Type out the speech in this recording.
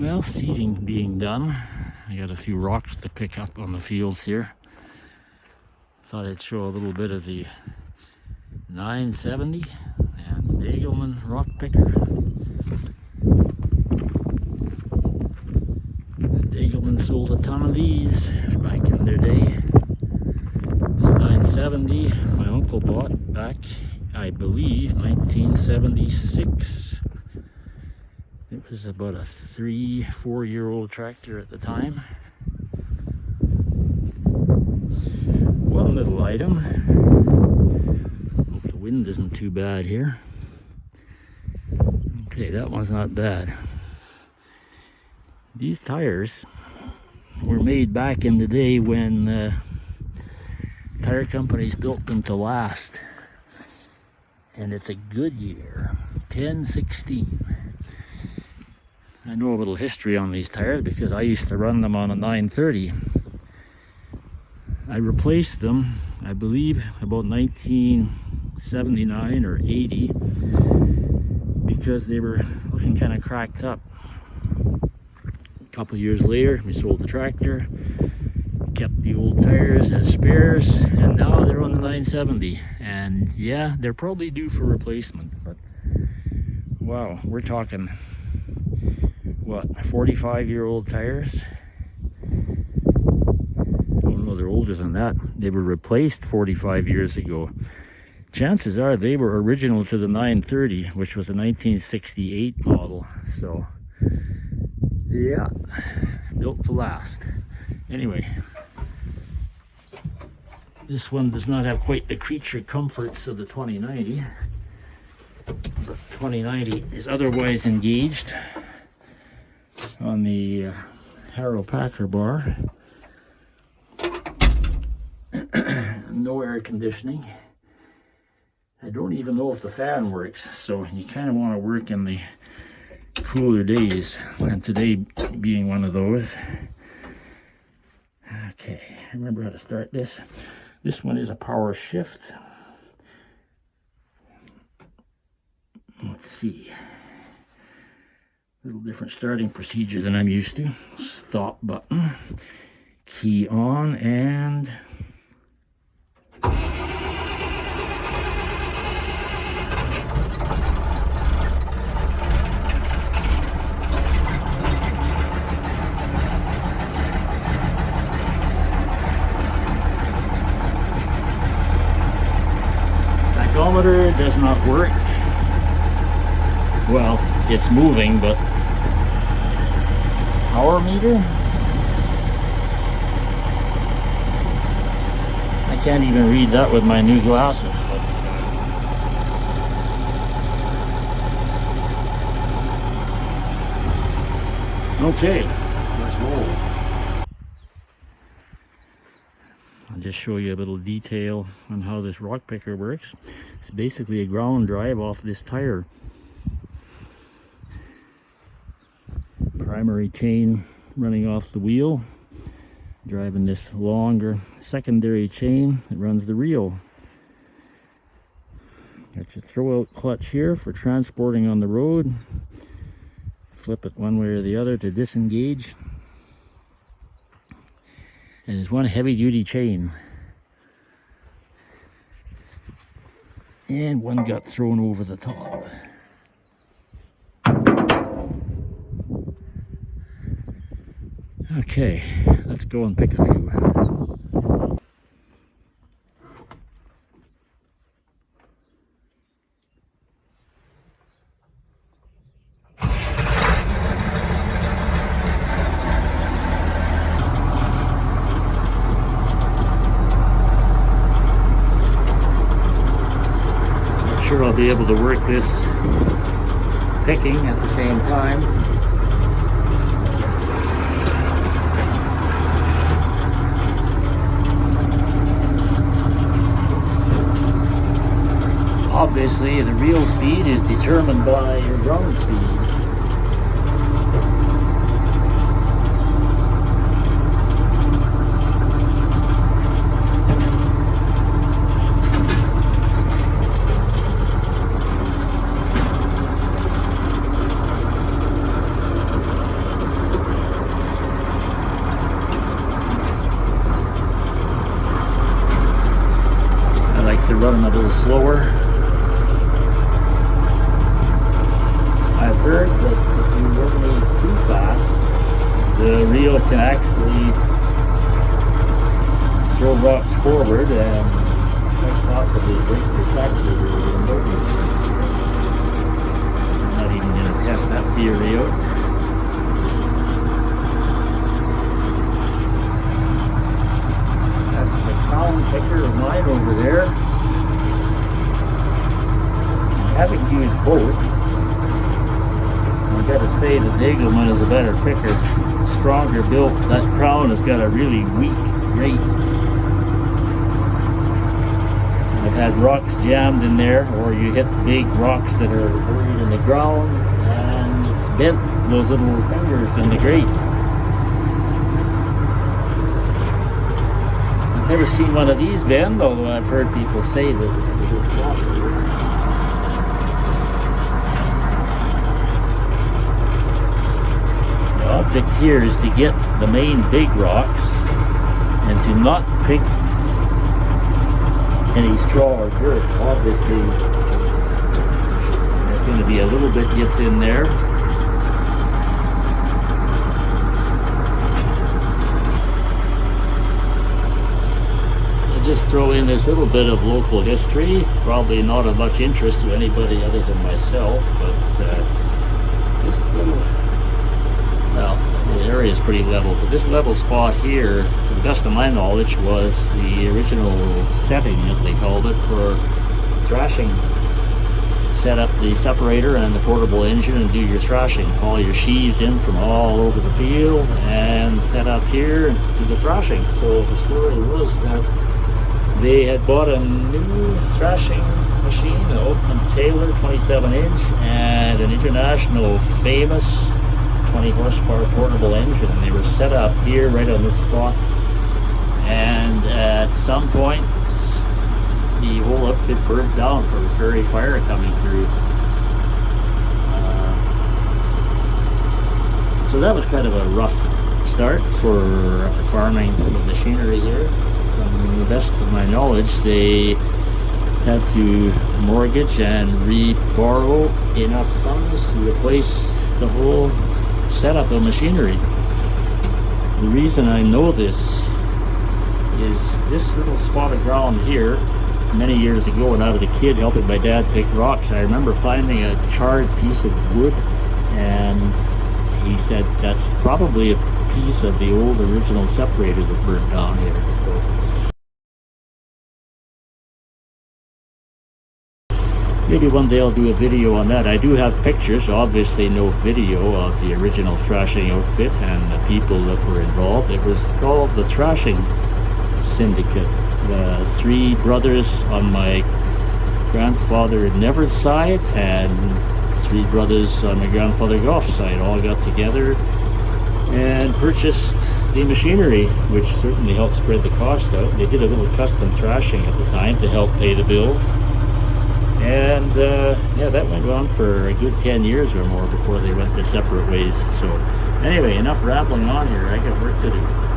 Well, seeding being done. I got a few rocks to pick up on the fields here. Thought I'd show a little bit of the 970 and the Degelman rock picker. Degelman sold a ton of these back in their day. This 970 my uncle bought back, I believe, 1976. It was about a 3-4 year old tractor at the time. One little item. Hope the wind isn't too bad here. Okay, that one's not bad. These tires were made back in the day when tire companies built them to last. And it's a Goodyear 1016. I know a little history on these tires because I used to run them on a 930. I replaced them, I believe, about 1979 or 80 because they were looking kind of cracked up. A couple of years later, we sold the tractor, kept the old tires as spares, and now they're on the 970. And yeah, they're probably due for replacement, but wow, we're talking what, 45-year-old tires? Oh no, they're older than that. They were replaced 45 years ago. Chances are they were original to the 930, which was a 1968 model. So yeah, built to last. Anyway, this one does not have quite the creature comforts of the 2090. The 2090 is otherwise engaged on the Harrow Packer bar. No air conditioning. I don't even know if the fan works, so you kind of want to work in the cooler days, and today being one of those. Okay, I remember how to start this. This one is a power shift. Let's see. A little different starting procedure than I'm used to. Stop button, key on, and tachometer does not work. Well, it's moving, but power meter? I can't even read that with my new glasses. But okay, let's roll. I'll just show you a little detail on how this rock picker works. It's basically a ground drive off this tire. Primary chain running off the wheel, driving this longer secondary chain that runs the reel. Got your throw out clutch here for transporting on the road. Flip it one way or the other to disengage. And there's one heavy duty chain. And one got thrown over the top. Okay, let's go and pick a few. Not sure I'll be able to work this picking at the same time. Obviously, the reel speed is determined by your ground speed. that if you run these too fast, the reel can actually throw rocks forward and quite possibly break your tractor or motor. I'm not even going to test that theory out. That's the crown picker of mine over there. I haven't used both. I've got to say the Degelman is a better picker. Stronger built. That crown has got a really weak grate. I've had rocks jammed in there, or you hit big rocks that are buried in the ground and it's bent those little fingers in the grate. I've never seen one of these bend, although I've heard people say that it is possible. The object here is to get the main big rocks and to not pick any straw or dirt. Obviously, there's going to be a little bit gets in there. I'll just throw in this little bit of local history, probably not of much interest to anybody other than myself, but this little, well, the area is pretty level, but this level spot here, to the best of my knowledge, was the original setting, as they called it, for thrashing. Set up the separator and the portable engine and do your thrashing. Haul your sheaves in from all over the field and set up here and do the thrashing. So the story was that they had bought a new thrashing machine, an Oakman Taylor 27-inch, and an international famous 20 horsepower portable engine, and they were set up here right on this spot, and at some point the whole outfit burned down for prairie fire coming through. So that was kind of a rough start for farming with machinery here. From the best of my knowledge, they had to mortgage and re-borrow enough funds to replace the whole setup of machinery. The reason I know this is this little spot of ground here. Many years ago when I was a kid helping my dad pick rocks, I remember finding a charred piece of wood, and he said that's probably a piece of the old original separator that burned down here. So maybe one day I'll do a video on that. I do have pictures, obviously no video of the original thrashing outfit and the people that were involved. It was called the Thrashing Syndicate. The three brothers on my grandfather Never's side and three brothers on my grandfather Goff's side all got together and purchased the machinery, which certainly helped spread the cost out. They did a little custom thrashing at the time to help pay the bills. And yeah, that went on for a good 10 years or more before they went their separate ways. So anyway, enough rambling on here. I got work to do.